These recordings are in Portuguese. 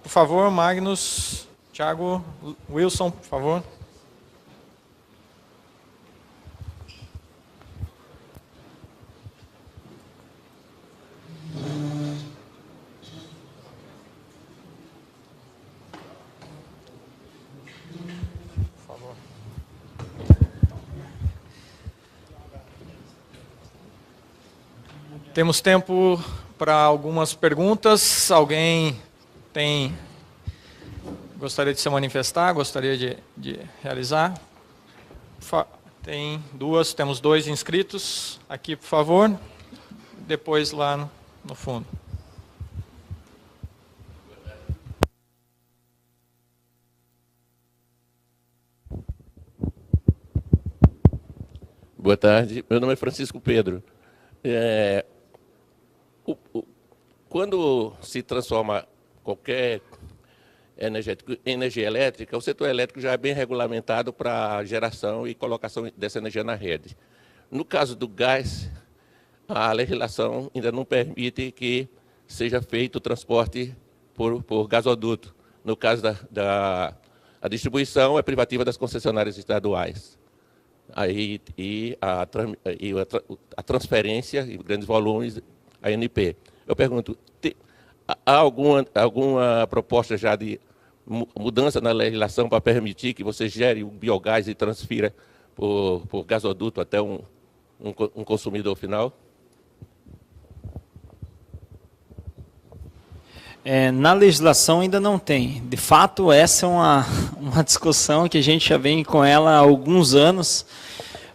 Por favor, Magnus, Thiago, Wilson, por favor. Temos tempo para algumas perguntas. Alguém gostaria de se manifestar, gostaria de realizar? Tem duas, temos 2 inscritos. Aqui, por favor. Depois lá no fundo. Boa tarde, meu nome é Francisco Pedro. Quando se transforma qualquer energia elétrica, o setor elétrico já é bem regulamentado para a geração e colocação dessa energia na rede. No caso do gás, a legislação ainda não permite que seja feito o transporte por gasoduto. No caso a distribuição é privativa das concessionárias estaduais. A transferência em grandes volumes, a ANP. Eu pergunto, há alguma proposta já de mudança na legislação para permitir que você gere o biogás e transfira por gasoduto até um consumidor final? Na legislação ainda não tem. De fato, essa é uma discussão que a gente já vem com ela há alguns anos,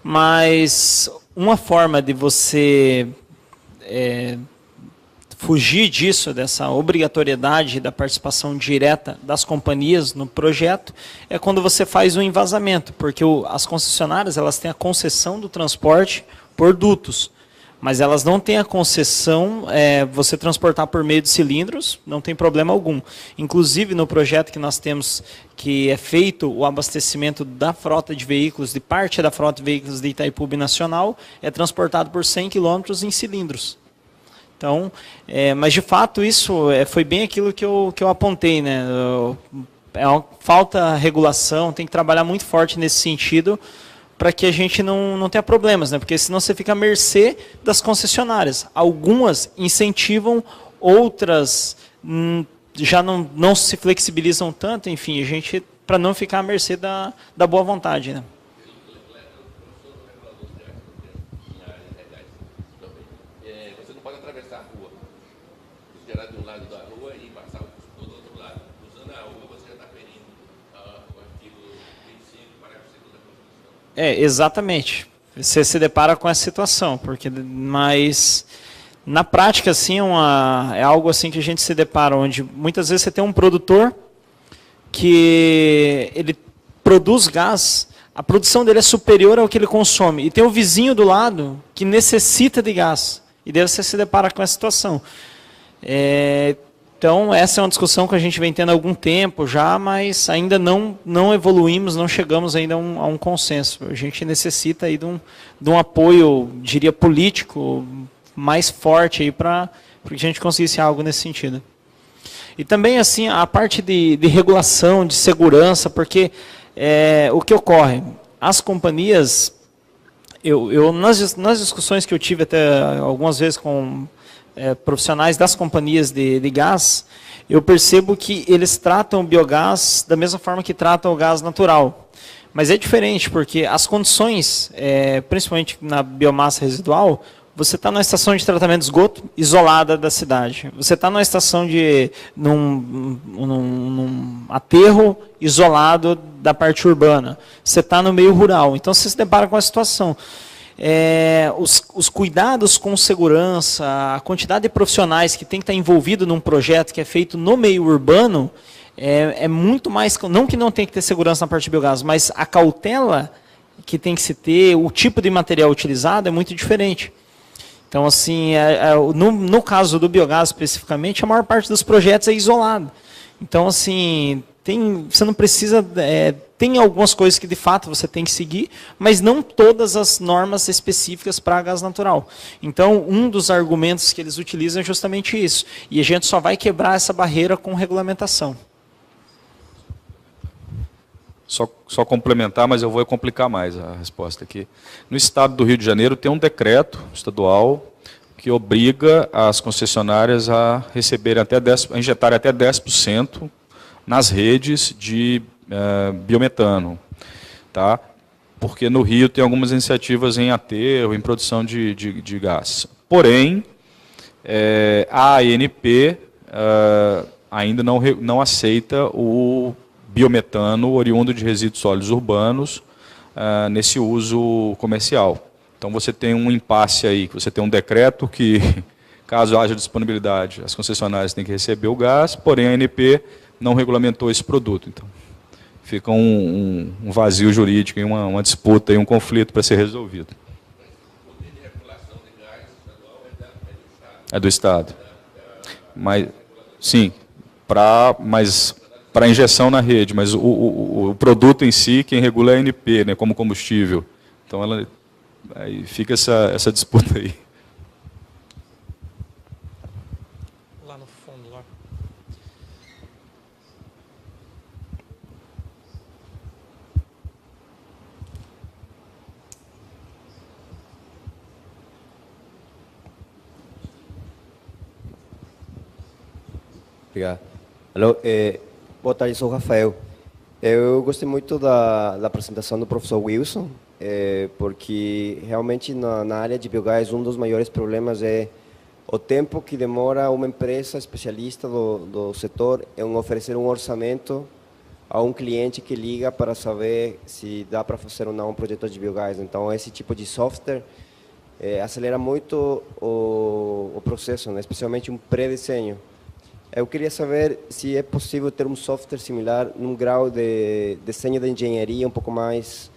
mas uma forma de você fugir disso, dessa obrigatoriedade da participação direta das companhias no projeto, é quando você faz um envasamento, porque as concessionárias elas têm a concessão do transporte por dutos, mas elas não têm a concessão, você transportar por meio de cilindros, não tem problema algum. Inclusive, no projeto que nós temos, que é feito o abastecimento da frota de veículos, de parte da frota de veículos de Itaipu Binacional, é transportado por 100 km em cilindros. Então, mas de fato isso foi bem aquilo que eu apontei, né? Falta regulação, tem que trabalhar muito forte nesse sentido, para que a gente não tenha problemas, né? Porque senão você fica à mercê das concessionárias. Algumas incentivam, outras já não se flexibilizam tanto, enfim, a gente, para não ficar à mercê da boa vontade, né? Você não pode atravessar a rua, gerar de um lado da rua e passar do outro lado. Usando a rua, você já está ferindo o artigo 25, parágrafo 2º da Constituição. Exatamente. Você se depara com essa situação, mas na prática assim é algo assim que a gente se depara, onde muitas vezes você tem um produtor que ele produz gás, a produção dele é superior ao que ele consome, e tem o vizinho do lado que necessita de gás, e daí você se depara com essa situação. Então, essa é uma discussão que a gente vem tendo há algum tempo já, mas ainda não evoluímos, não chegamos ainda a um consenso. A gente necessita aí de um apoio, diria, político mais forte para que a gente conseguisse algo nesse sentido. E também assim a parte de regulação, de segurança, porque o que ocorre? As companhias, nas discussões que eu tive até algumas vezes com profissionais das companhias de gás, eu percebo que eles tratam o biogás da mesma forma que tratam o gás natural. Mas é diferente, porque as condições, principalmente na biomassa residual, você está numa estação de tratamento de esgoto isolada da cidade. Você está numa estação num aterro isolado da parte urbana. Você está no meio rural. Então, você se depara com a situação. Os cuidados com segurança, a quantidade de profissionais que tem que estar envolvido num projeto que é feito no meio urbano, é muito mais, não que não tem que ter segurança na parte de biogás, mas a cautela que tem que se ter, o tipo de material utilizado é muito diferente. Então, assim, no caso do biogás especificamente, a maior parte dos projetos é isolado. Então, assim, você não precisa... tem algumas coisas que, de fato, você tem que seguir, mas não todas as normas específicas para gás natural. Então, um dos argumentos que eles utilizam é justamente isso. E a gente só vai quebrar essa barreira com regulamentação. Só complementar, mas eu vou complicar mais a resposta aqui. No estado do Rio de Janeiro tem um decreto estadual que obriga as concessionárias a receberem a injetarem até 10% nas redes de biometano, tá? Porque no Rio tem algumas iniciativas em aterro, em produção de gás. Porém, a ANP ainda não aceita o biometano oriundo de resíduos sólidos urbanos nesse uso comercial. Então você tem um impasse aí, que você tem um decreto que, caso haja disponibilidade, as concessionárias têm que receber o gás, porém a ANP não regulamentou esse produto. Então fica um vazio jurídico, uma disputa, um conflito para ser resolvido. O poder de regulação de gás estadual É do Estado. Mas, sim, mas para injeção na rede, mas o produto em si, quem regula é a ANP, né, como combustível. Então, aí fica essa disputa aí. Lá no fundo, lá. Obrigado. Alô, boa tarde, sou o Rafael. Eu gostei muito da apresentação do professor Wilson, porque realmente na área de biogás um dos maiores problemas é o tempo que demora uma empresa especialista do setor em oferecer um orçamento a um cliente que liga para saber se dá para fazer ou não um projeto de biogás. Então, esse tipo de software acelera muito o processo, né? Especialmente um pré-desenho. Eu queria saber se é possível ter um software similar num grau de desenho de engenharia um pouco mais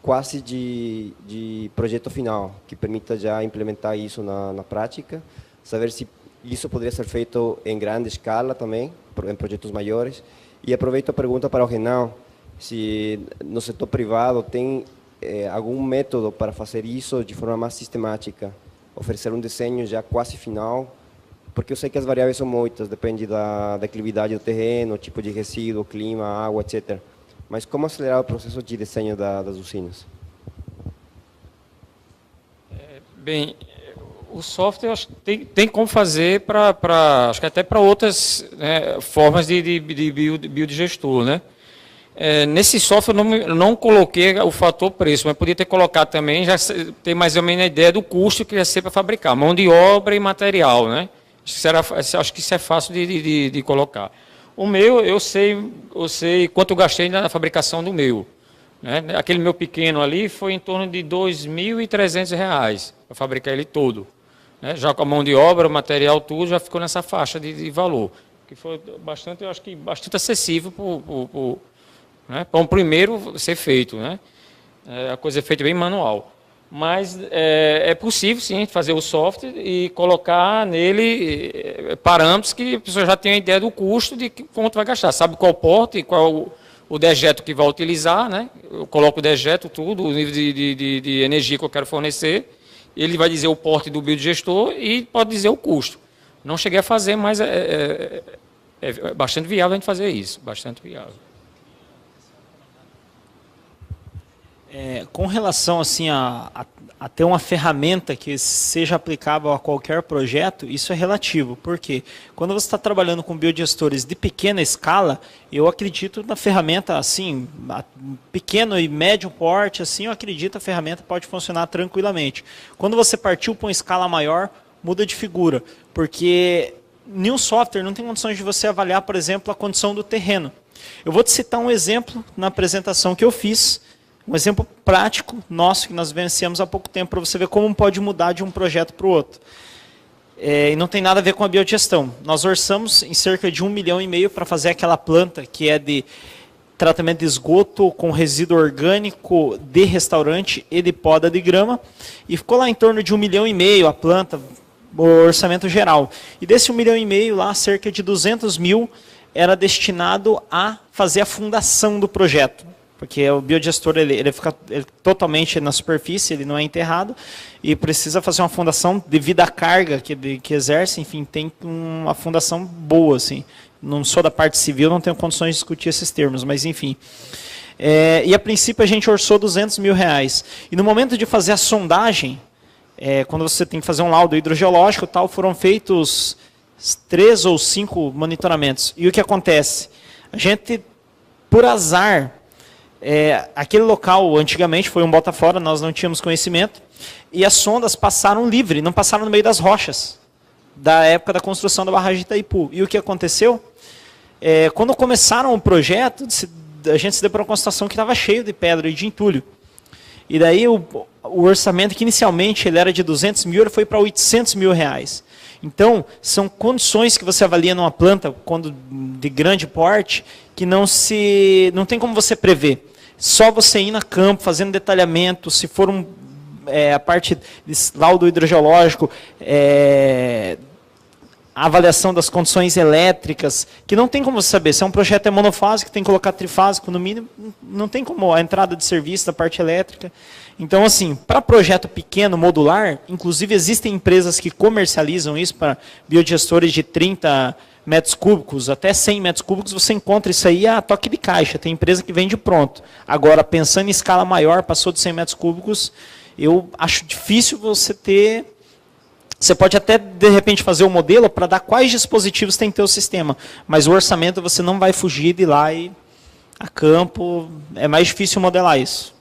quase de projeto final, que permita já implementar isso na prática, saber se isso poderia ser feito em grande escala também, em projetos maiores. E aproveito a pergunta para o Renan, se no setor privado tem algum método para fazer isso de forma mais sistemática, oferecer um desenho já quase final, porque eu sei que as variáveis são muitas, depende da declividade do terreno, tipo de resíduo, clima, água, etc. Mas como acelerar o processo de desenho das usinas? Bem, o software acho que tem como fazer acho que até para outras, né, formas de biodigestor, né? Nesse software eu não coloquei o fator preço, mas podia ter colocado também, já ter mais ou menos a ideia do custo que ia ser para fabricar, mão de obra e material, né? Acho que isso é fácil de colocar. O meu, eu sei quanto eu gastei na fabricação do meu, né? Aquele meu pequeno ali foi em torno de R$ 2.300 para fabricar ele todo, né? Já com a mão de obra, o material, tudo, já ficou nessa faixa de valor, que foi bastante, eu acho que bastante acessível né, para um primeiro ser feito, né? A coisa é feita bem manual. Mas é possível, sim, fazer o software e colocar nele parâmetros que a pessoa já tem a ideia do custo de quanto vai gastar. Sabe qual porte, qual o dejeto que vai utilizar, né? Eu coloco o dejeto, tudo, o nível de energia que eu quero fornecer. Ele vai dizer o porte do biodigestor e pode dizer o custo. Não cheguei a fazer, mas é bastante viável a gente fazer isso, bastante viável. Com relação assim, a ter uma ferramenta que seja aplicável a qualquer projeto, isso é relativo. Por quê? Quando você está trabalhando com biodigestores de pequena escala, eu acredito na ferramenta, assim, pequeno e médio porte, assim, eu acredito que a ferramenta pode funcionar tranquilamente. Quando você partiu para uma escala maior, muda de figura, porque nenhum software não tem condições de você avaliar, por exemplo, a condição do terreno. Eu vou te citar um exemplo na apresentação que eu fiz, um exemplo prático nosso que nós vencemos há pouco tempo, para você ver como pode mudar de um projeto para o outro. E não tem nada a ver com a biodigestão. Nós orçamos em cerca de 1,5 milhão para fazer aquela planta que é de tratamento de esgoto com resíduo orgânico de restaurante e de poda de grama. E ficou lá em torno de 1,5 milhão a planta, o orçamento geral. E desse 1,5 milhão lá, cerca de 200 mil era destinado a fazer a fundação do projeto, porque o biodigestor ele fica totalmente na superfície, ele não é enterrado, e precisa fazer uma fundação devido à carga que exerce, enfim, tem uma fundação boa, assim. Não sou da parte civil, não tenho condições de discutir esses termos, mas enfim. E a princípio a gente orçou R$200 mil. E no momento de fazer a sondagem, quando você tem que fazer um laudo hidrogeológico, tal, foram feitos 3 ou 5 monitoramentos. E o que acontece? A gente, por azar, aquele local antigamente foi um bota fora, nós não tínhamos conhecimento, e as sondas passaram livre, não passaram no meio das rochas, da época da construção da barragem de Itaipu. E o que aconteceu? Quando começaram o projeto, a gente se deparou com uma situação que estava cheio de pedra e de entulho. E daí o orçamento, que inicialmente ele era de 200 mil, ele foi para 800 mil reais. Então, são condições que você avalia numa planta quando de grande porte, que não tem como você prever. Só você ir na campo, fazendo detalhamento, se for a parte de laudo hidrogeológico, a avaliação das condições elétricas, que não tem como você saber. Se é um projeto monofásico, tem que colocar trifásico no mínimo, não tem como a entrada de serviço da parte elétrica. Então, assim, para projeto pequeno, modular, inclusive existem empresas que comercializam isso para biodigestores de 30 metros cúbicos, até 100 metros cúbicos, você encontra isso aí a toque de caixa. Tem empresa que vende pronto. Agora, pensando em escala maior, passou de 100 metros cúbicos, eu acho difícil você ter... Você pode até, de repente, fazer o modelo para dar quais dispositivos tem que ter o sistema, mas o orçamento você não vai fugir de ir lá e a campo, é mais difícil modelar isso.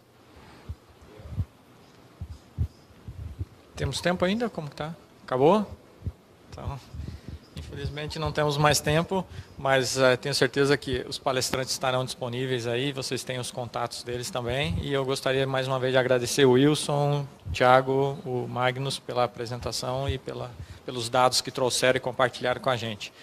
Temos tempo ainda? Como está? Acabou? Então, infelizmente não temos mais tempo, mas tenho certeza que os palestrantes estarão disponíveis aí, vocês têm os contatos deles também, e eu gostaria mais uma vez de agradecer o Wilson, o Thiago, o Magnus pela apresentação e pelos dados que trouxeram e compartilharam com a gente.